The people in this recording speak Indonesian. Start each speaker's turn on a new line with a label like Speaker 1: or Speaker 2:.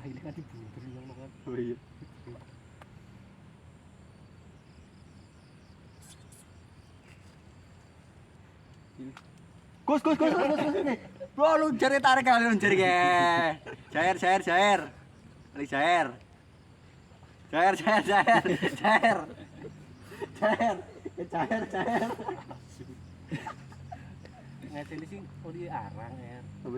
Speaker 1: ini kan dibunter yang kan.
Speaker 2: Oh iya. Gus. Bro, lu jari tarik kali lu jari ke. Cair. Lagi cair.
Speaker 1: Ngeteli sih, oh dia arang ya.
Speaker 2: Apa